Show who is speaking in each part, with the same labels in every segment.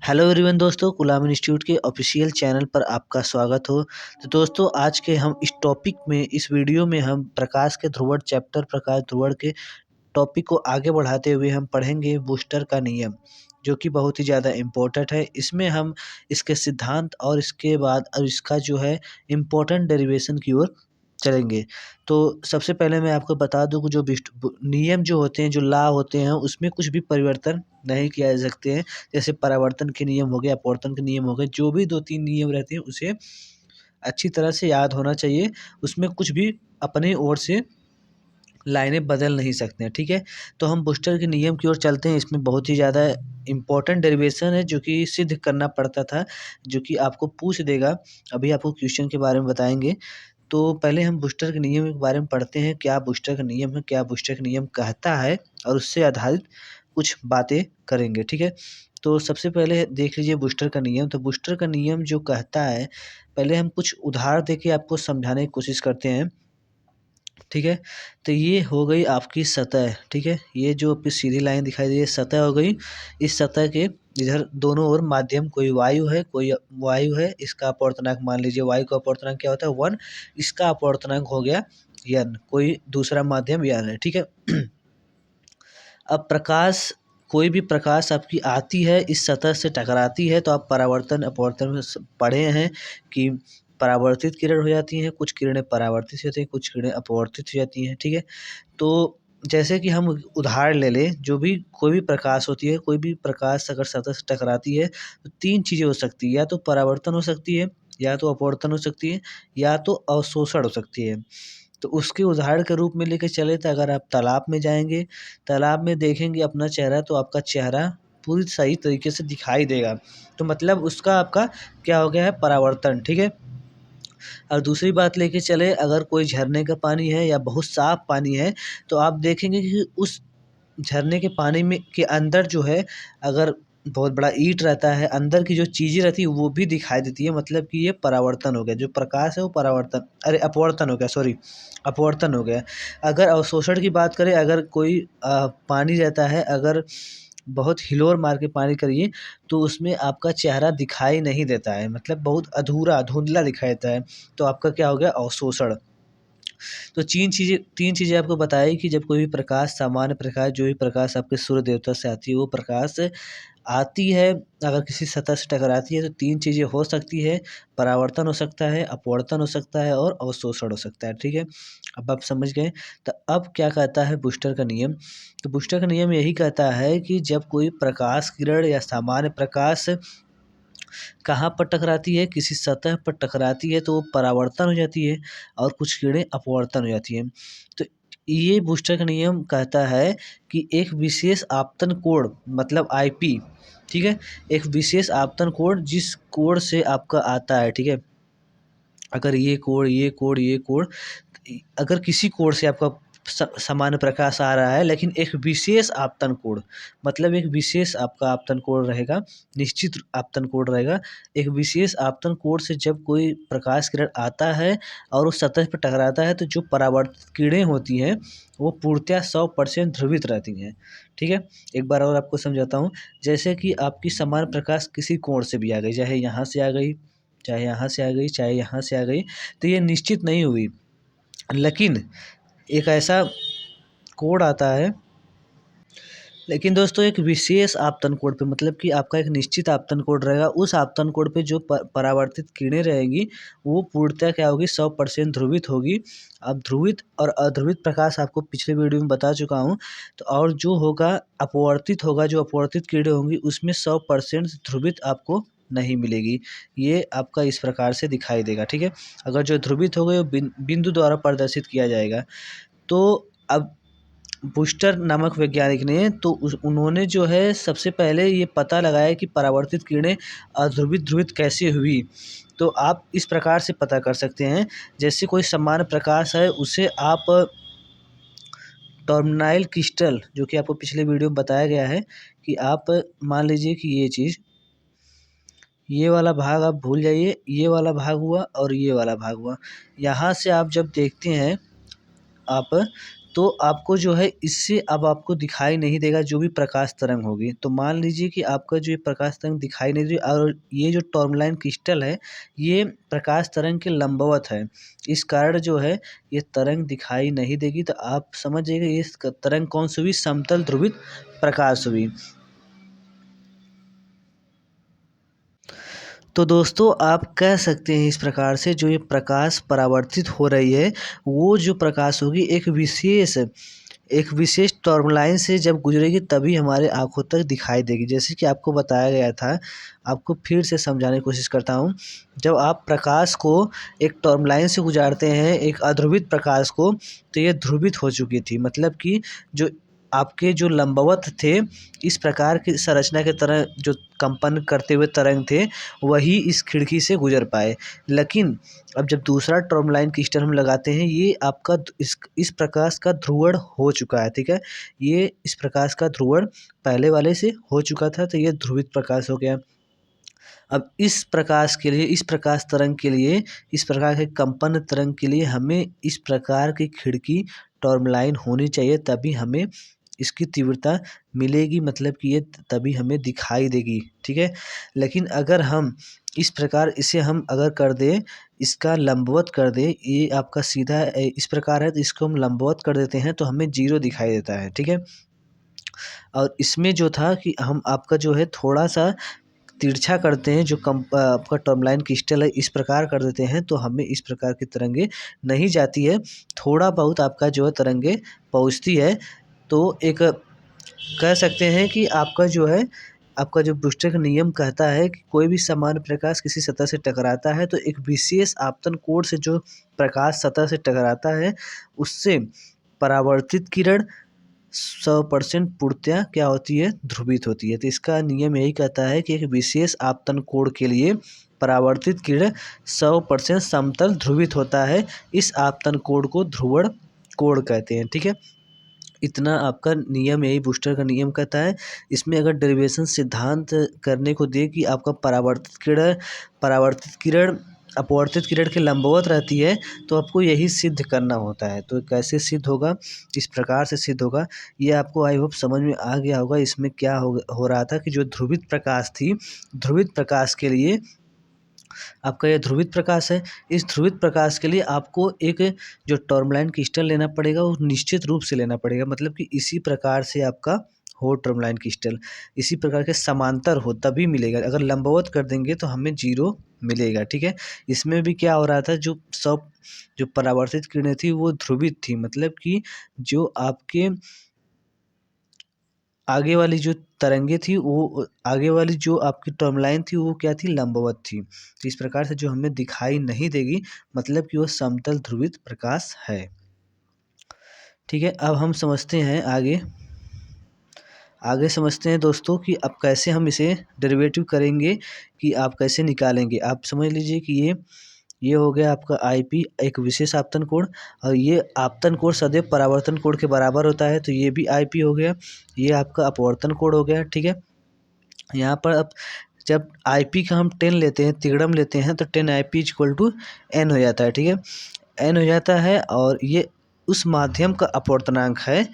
Speaker 1: Hello everyone दोस्तों, गुलाम institute के official channel पर आपका स्वागत हो। तो दोस्तों, आज के हम इस टॉपिक में इस वीडियो में हम प्रकाश के ध्रुवण चैप्टर प्रकाश ध्रुवण के टॉपिक को आगे बढ़ाते हुए हम पढ़ेंगे बूस्टर का नियम, जो कि बहुत ही ज़्यादा इम्पोर्टेंट है। इसमें हम इसके सिद्धांत और इसके बाद और इसका जो है इम्पोर्टेंट डेरिवेशन की ओर चलेंगे। तो सबसे पहले मैं आपको बता दूँ कि जो नियम जो होते हैं, जो लॉ होते हैं, उसमें कुछ भी परिवर्तन नहीं किया जा सकते हैं। जैसे परावर्तन के नियम हो गए, अपवर्तन के नियम हो गए, जो भी 2-3 नियम रहते हैं उसे अच्छी तरह से याद होना चाहिए। उसमें कुछ भी अपनी ओर से लाइनें बदल नहीं सकते हैं, ठीक है? तो हम बूस्टर के नियम की ओर चलते हैं। इसमें बहुत ही ज़्यादा इम्पोर्टेंट डेरिवेशन है जो कि सिद्ध करना पड़ता था, जो कि आपको पूछ देगा। अभी आपको क्वेश्चन के बारे में बताएँगे। तो पहले हम बूस्टर के नियम के बारे में पढ़ते हैं, क्या बूस्टर का नियम है, क्या बूस्टर का नियम कहता है और उससे आधारित कुछ बातें करेंगे, ठीक है? तो सबसे पहले देख लीजिए बूस्टर का नियम। तो बूस्टर का नियम जो कहता है, पहले हम कुछ उदाहरण देके आपको समझाने की कोशिश करते हैं, ठीक है? तो ये हो गई आपकी सतह, ठीक है? ये जो आपकी सीधी लाइन दिखाई दे रही है, सतह हो गई। इस सतह के इधर दोनों ओर माध्यम कोई वायु है, कोई वायु है। इसका अपवर्तनांक मान लीजिए, वायु का अपवर्तनांक क्या होता है 1, इसका अपवर्तनांक हो गया n, कोई दूसरा माध्यम n है, ठीक है? अब प्रकाश, कोई भी प्रकाश आपकी आती है, इस सतह से टकराती है, तो आप परावर्तन अपवर्तन में पढ़े हैं कि परावर्तित किरण हो जाती हैं, कुछ किरणें परावर्तित होती हैं, कुछ किरणें अपवर्तित हो जाती हैं, ठीक है? तो जैसे कि हम उदाहरण ले लें, जो भी कोई भी प्रकाश होती है, कोई भी प्रकाश अगर सतह से टकराती है, तो 3 चीज़ें हो सकती है, या तो परावर्तन हो सकती है, या तो अपवर्तन हो सकती है, या तो अवशोषण हो सकती है। तो उसके उदाहरण के रूप में लेके चले तो अगर आप तालाब में जाएँगे, तालाब में देखेंगे अपना चेहरा, तो आपका चेहरा पूरी सही तरीके से दिखाई देगा। तो मतलब उसका आपका क्या हो गया है, परावर्तन, ठीक है? और दूसरी बात लेके चले, अगर कोई झरने का पानी है या बहुत साफ पानी है, तो आप देखेंगे कि उस झरने के पानी में के अंदर जो है, अगर बहुत बड़ा ईंट रहता है, अंदर की जो चीज़ें रहती है वो भी दिखाई देती है। मतलब कि ये परावर्तन हो गया, जो प्रकाश है वो परावर्तन, अरे अपवर्तन हो गया, सॉरी, अपवर्तन हो गया। अगर अवशोषण की बात करें, अगर कोई पानी रहता है, अगर बहुत हिलोर मार के पानी करिए, तो उसमें आपका चेहरा दिखाई नहीं देता है, मतलब बहुत अधूरा, धुंधला दिखाई देता है। तो आपका क्या हो गया, अवशोषण। तो 3 चीज़ें आपको बताई कि जब कोई भी प्रकाश, सामान्य प्रकाश, जो भी प्रकाश आपके सूर्य देवता से आती है, वो प्रकाश आती है, अगर किसी सतह से टकराती है, तो 3 चीज़ें हो सकती है, परावर्तन हो सकता है, अपवर्तन हो सकता है और अवशोषण हो सकता है, ठीक है? अब आप समझ गए। तो अब क्या कहता है बूस्टर का नियम? तो बूस्टर का नियम यही कहता है कि जब कोई प्रकाश किरण या सामान्य प्रकाश कहाँ पर टकराती है, किसी सतह पर टकराती है, तो वो परावर्तन हो जाती है और कुछ किरणें अपवर्तन हो जाती हैं। तो ये बूस्टर का नियम कहता है कि एक विशेष आपतन कोण, मतलब आईपी, ठीक है? एक विशेष आपतन कोण जिस कोण से आपका आता है, ठीक है? अगर ये कोण, ये कोण, ये कोण, अगर किसी कोण से आपका सामान्य प्रकाश आ रहा है, लेकिन एक विशेष आपतन कोण, मतलब एक विशेष आपका आपतन कोण रहेगा, निश्चित आपतन कोण रहेगा। एक विशेष आपतन कोण से जब कोई प्रकाश किरण आता है और उस सतह पर टकराता है, तो जो परावर्तित किरणें होती हैं, वो पूर्णतः 100% ध्रुवित रहती हैं, ठीक है? एक बार और आपको समझाता हूँ। जैसे कि आपकी समान प्रकाश किसी कोण से भी आ गई, चाहे यहाँ से आ गई, चाहे यहाँ से आ गई, चाहे यहाँ से आ गई, तो ये निश्चित नहीं हुई। लेकिन एक ऐसा कोड आता है, लेकिन दोस्तों एक विशेष आपतन कोड पे, मतलब कि आपका एक निश्चित आपतन कोड रहेगा, उस आपतन कोड पे जो परावर्तित किरणें रहेगी, वो पूर्णतः क्या होगी, 100% ध्रुवित होगी। अब ध्रुवित और अध्रुवित प्रकाश आपको पिछले वीडियो में बता चुका हूँ। तो और जो होगा अपवर्तित होगा, जो अपवर्तित किरणें होंगी, उसमें 100% ध्रुवित आपको नहीं मिलेगी। ये आपका इस प्रकार से दिखाई देगा, ठीक है? अगर जो ध्रुवित हो गए, वो बिंदु द्वारा प्रदर्शित किया जाएगा। तो अब बूस्टर नामक वैज्ञानिक ने, तो उन्होंने जो है सबसे पहले ये पता लगाया कि परावर्तित किरणें अध्रुवित ध्रुवित कैसे हुई। तो आप इस प्रकार से पता कर सकते हैं, जैसे कोई समान प्रकाश है, उसे आप टॉर्नाइल क्रिस्टल, जो कि आपको पिछले वीडियो में बताया गया है, कि आप मान लीजिए कि ये चीज़, ये वाला भाग आप भूल जाइए, ये वाला भाग हुआ और ये वाला भाग हुआ। यहाँ से आप जब देखते हैं आप, तो आपको जो है इससे अब आपको दिखाई नहीं देगा जो भी प्रकाश तरंग होगी। तो मान लीजिए कि आपका जो ये प्रकाश तरंग दिखाई नहीं दे रही और ये जो टॉर्मलाइन क्रिस्टल है ये प्रकाश तरंग के लंबवत है। इस कारण जो है ये तरंग दिखाई नहीं देगी। तो आप समझ जाइएगा ये तरंग कौन सी हुई, समतल ध्रुवित प्रकाश हुई। तो दोस्तों आप कह सकते हैं इस प्रकार से जो ये प्रकाश परावर्तित हो रही है वो जो प्रकाश होगी एक विशेष टर्मलाइन से जब गुजरेगी तभी हमारे आँखों तक दिखाई देगी। जैसे कि आपको बताया गया था, आपको फिर से समझाने की कोशिश करता हूँ। जब आप प्रकाश को एक टर्मलाइन से गुजारते हैं, एक अध्रुवित प्रकाश को, तो ये ध्रुवित हो चुकी थी। मतलब कि जो आपके जो लंबवत थे, इस प्रकार की संरचना की तरह जो कंपन करते हुए तरंग थे, वही इस खिड़की से गुजर पाए। लेकिन अब जब दूसरा टर्मलाइन क्रिस्टल हम लगाते हैं, ये आपका इस प्रकाश का ध्रुवण हो चुका है, ठीक है। ये इस प्रकाश का ध्रुवण पहले वाले से हो चुका था, तो ये ध्रुवित प्रकाश हो गया। अब इस प्रकाश के लिए, इस प्रकाश तरंग के लिए, इस प्रकार के कंपन तरंग के लिए हमें इस प्रकार की खिड़की टर्मलाइन होनी चाहिए, तभी हमें इसकी तीव्रता मिलेगी। मतलब कि ये तभी हमें दिखाई देगी, ठीक है। लेकिन अगर हम इस प्रकार इसे हम अगर कर दें, इसका लंबवत कर दें, ये आपका सीधा इस प्रकार है तो इसको हम लंबवत कर देते हैं तो हमें जीरो दिखाई देता है, ठीक है। और इसमें जो था कि हम आपका जो है थोड़ा सा तिरछा करते हैं, जो आपका टर्मलाइन क्रिस्टल है इस प्रकार कर देते हैं तो हमें इस प्रकार की तरंगे नहीं जाती है। थोड़ा बहुत आपका जो है तरंगे पहुँचती है। तो एक कह सकते हैं कि आपका जो है, आपका जो ब्रूस्टर का नियम कहता है कि कोई भी समान प्रकाश किसी सतह से टकराता है तो एक विशेष आपतन कोण से जो प्रकाश सतह से टकराता है उससे परावर्तित किरण 100% पूर्णतया क्या होती है, ध्रुवित होती है। तो इसका नियम यही कहता है कि एक विशेष आपतन कोण के लिए परावर्तित किरण 100% समतल ध्रुवित होता है। इस आपतन कोण को ध्रुवण कोण कहते हैं, ठीक है। इतना आपका नियम यही बूस्टर का नियम कहता है। इसमें अगर डेरिवेशन सिद्धांत करने को दे कि आपका परावर्तित किरण अपवर्तित किरण के लंबवत रहती है तो आपको यही सिद्ध करना होता है। तो कैसे सिद्ध होगा, इस प्रकार से सिद्ध होगा। ये आपको आई होप समझ में आ गया होगा। इसमें क्या हो रहा था कि जो ध्रुवित प्रकाश थी, ध्रुवित प्रकाश के लिए आपका ये ध्रुवित प्रकाश है। इस ध्रुवित प्रकाश के लिए आपको एक जो टर्मलाइन क्रिस्टल लेना पड़ेगा वो निश्चित रूप से लेना पड़ेगा। मतलब कि इसी प्रकार से आपका हो टर्मलाइन क्रिस्टल, इसी प्रकार के समांतर हो तभी मिलेगा। अगर लंबवत कर देंगे तो हमें जीरो मिलेगा, ठीक है। इसमें भी क्या हो रहा था, जो परावर्तित किरणें थी वो ध्रुवित थी। मतलब कि जो आपके आगे वाली जो तरंगे थी वो आगे वाली जो आपकी टर्मलाइन थी वो क्या थी, लंबवत थी। तो इस प्रकार से जो हमें दिखाई नहीं देगी, मतलब कि वो समतल ध्रुवित प्रकाश है, ठीक है। अब हम समझते हैं आगे समझते हैं दोस्तों कि अब कैसे हम इसे डेरिवेटिव करेंगे, कि आप कैसे निकालेंगे। आप समझ लीजिए कि ये हो गया आपका IP, एक विशेष आपतन कोण, और ये आपतन कोण सदैव परावर्तन कोण के बराबर होता है तो ये भी IP हो गया। ये आपका अपवर्तन कोण हो गया, ठीक है। यहाँ पर अब जब IP का हम 10 लेते हैं, तिगड़म लेते हैं, तो 10IP = N हो जाता है, ठीक है। N हो जाता है और ये उस माध्यम का अपवर्तनांक है।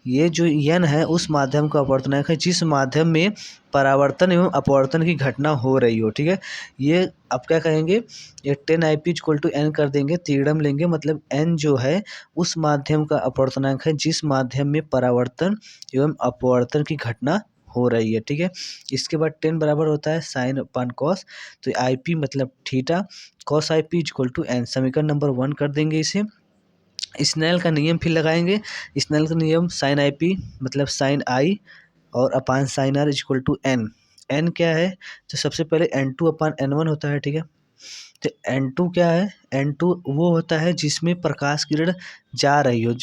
Speaker 1: ये जो N है उस माध्यम का अपवर्तनांक है जिस माध्यम में परावर्तन एवं अपवर्तन की घटना हो रही हो, ठीक है। ये आप क्या कहेंगे, ये 10IP = N कर देंगे, तिगड़म लेंगे, मतलब N जो है उस माध्यम का अपवर्तनांक है जिस माध्यम में परावर्तन एवं अपवर्तन की घटना हो रही है, ठीक है। इसके बाद 10 बराबर होता है साइन अपान कॉस, तो IP मतलब थीटा, कॉस IP = N। समीकरण नंबर 1 कर देंगे इसे। स्नेल का नियम फिर लगाएंगे। स्नेल का नियम साइन IP मतलब साइन I और अपान साइन R = N। N क्या है, तो सबसे पहले N2/N1 होता है, ठीक है। तो N2 क्या है, N2 वो होता है जिसमें प्रकाश किरण जा रही हो,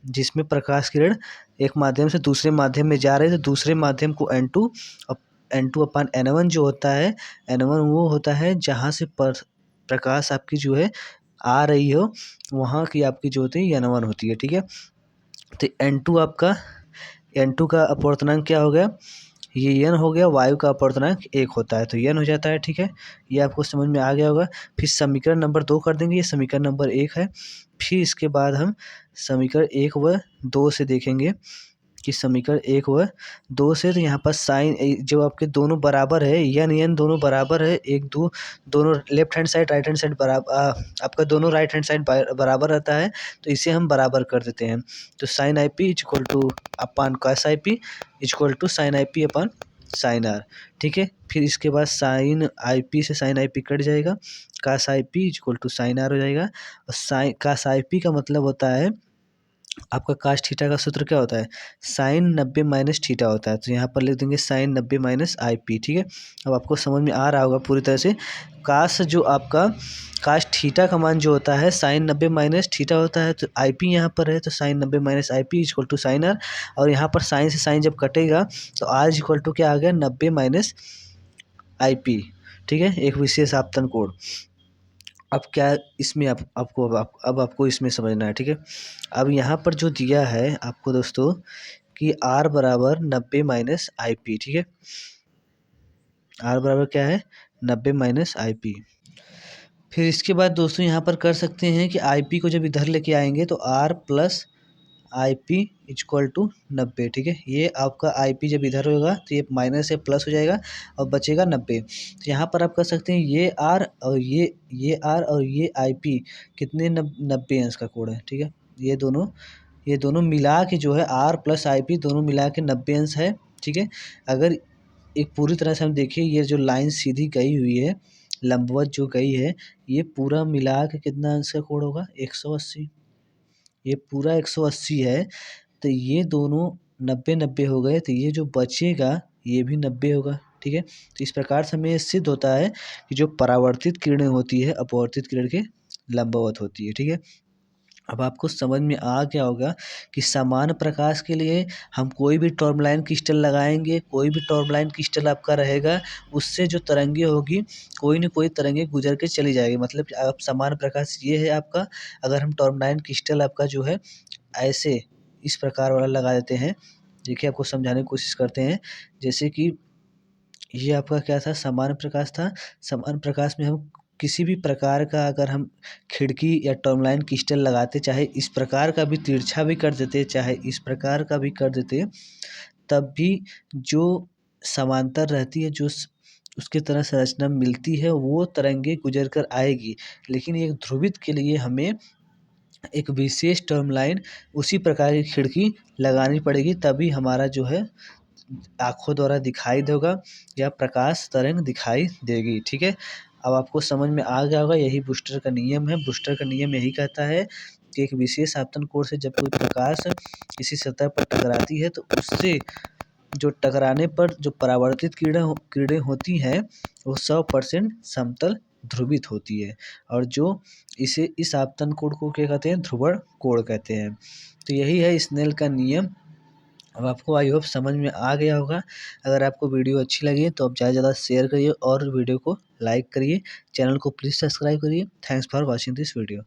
Speaker 1: जिसमें प्रकाश किरण एक माध्यम से दूसरे माध्यम में जा रही है, तो दूसरे माध्यम को N2, और N2/N1 जो होता है, N1 वो होता है जहाँ से प्रकाश आपकी जो है आ रही हो, वहाँ की आपकी जो होती है N1 होती है, ठीक है। तो N2 का अपवर्तनांक क्या हो गया, ये N हो गया। वायु का अपवर्तनांक 1 होता है तो N हो जाता है, ठीक है। ये आपको समझ में आ गया होगा। फिर समीकरण नंबर 2 कर देंगे, ये समीकरण नंबर 1 है। फिर इसके बाद हम समीकरण 1 व 2 से देखेंगे कि समीकरण 1 व 2 से तो यहाँ पर साइन जो आपके दोनों बराबर है, यन दोनों बराबर है, एक दो दोनों left hand side right hand side बराबर, आपका दोनों राइट हैंड साइड बराबर रहता है, तो इसे हम बराबर कर देते हैं। तो sine i P equal to upon cos i P equal to sine i p upon sine r. ठीक है, फिर इसके बाद साइन आई पी से साइन आई पी कट जाएगा, cos i P equal to sine r हो जाएगा। और साइन कॉस आई पी का मतलब होता है आपका काश थीटा का सूत्र क्या होता है, साइन 90 माइनस थीटा होता है। तो यहाँ पर लिख देंगे साइन 90 माइनस आई पी। ठीक है, अब आपको समझ में आ रहा होगा पूरी तरह से। काश जो आपका काश थीटा का मान जो होता है साइन 90 माइनस थीटा होता है, तो आई पी यहाँ पर है, तो sine 90 minus I P equal to sine R. और यहाँ पर साइन से साइन जब कटेगा तो आर इक्वल टू क्या आ गया, 90 माइनस आई पी। ठीक है, एक विशेष आपतन कोण। अब क्या इसमें अब आपको इसमें समझना है। ठीक है, अब यहाँ पर जो दिया है आपको दोस्तों कि R बराबर 90 माइनस आई पी। ठीक है, R बराबर क्या है, 90 माइनस आई पी। फिर इसके बाद दोस्तों यहाँ पर कर सकते हैं कि आई पी को जब इधर लेके आएंगे तो R plus I P equal to 90। ठीक है, ये आपका आई पी जब इधर होगा तो ये माइनस से प्लस हो जाएगा और बचेगा 90। तो यहाँ पर आप कर सकते हैं ये आर और ये आर और ये आई पी कितने 90 अंश का कोण है। ठीक है, ये दोनों मिला के जो है आर प्लस आई पी दोनों मिला के 90 अंश है। ठीक है, अगर एक पूरी तरह से हम देखें, ये जो लाइन सीधी गई हुई है, लंबवत जो गई है, ये पूरा मिला के कितना अंश का कोण होगा, 180। ये पूरा 180 है, तो ये दोनों 90-90 हो गए, तो ये जो बचेगा ये भी 90 होगा। ठीक है, तो इस प्रकार से हमें सिद्ध होता है कि जो परावर्तित किरणें होती है अपवर्तित किरण के लंबवत होती है। ठीक है, अब आपको समझ में आ गया होगा कि समान प्रकाश के लिए हम कोई भी टॉर्मलाइन क्रिस्टल लगाएंगे, कोई भी टॉर्मलाइन क्रिस्टल आपका रहेगा, उससे जो तरंगे होगी कोई न कोई तरंगे गुजर के चली जाएगी। मतलब कि आप समान प्रकाश ये है आपका, अगर हम टॉर्मलाइन क्रिस्टल आपका जो है ऐसे इस प्रकार वाला लगा देते हैं। देखिए, आपको समझाने की कोशिश करते हैं। जैसे कि ये आपका क्या था, समान प्रकाश था। समान प्रकाश में हम किसी भी प्रकार का अगर हम खिड़की या टर्मलाइन क्रिस्टल लगाते, चाहे इस प्रकार का भी तिरछा भी कर देते, चाहे इस प्रकार का भी कर देते, तब भी जो समांतर रहती है, जो उसकी तरह संरचना मिलती है, वो तरंगे गुजर कर आएगी। लेकिन एक ध्रुवित के लिए हमें एक विशेष टर्मलाइन उसी प्रकार की खिड़की लगानी पड़ेगी, तभी हमारा जो है आँखों द्वारा दिखाई देगा या प्रकाश तरंग दिखाई देगी। ठीक है, अब आपको समझ में आ गया होगा, यही बूस्टर का नियम है। बूस्टर का नियम यही कहता है कि एक विशेष आपतन कोण से जब कोई प्रकाश किसी सतह पर टकराती है, तो उससे जो टकराने पर जो परावर्तित किरणें होती हैं, वो 100% समतल ध्रुवित होती है। और जो इस आपतन कोण को क्या कहते हैं, ध्रुवण कोण कहते हैं। तो यही है स्नेल का नियम। अब आपको आई होप समझ में आ गया होगा। अगर आपको वीडियो अच्छी लगी तो आप ज़्यादा से ज़्यादा शेयर करिए और वीडियो को लाइक करिए। चैनल को प्लीज़ सब्सक्राइब करिए। Thanks for watching this video.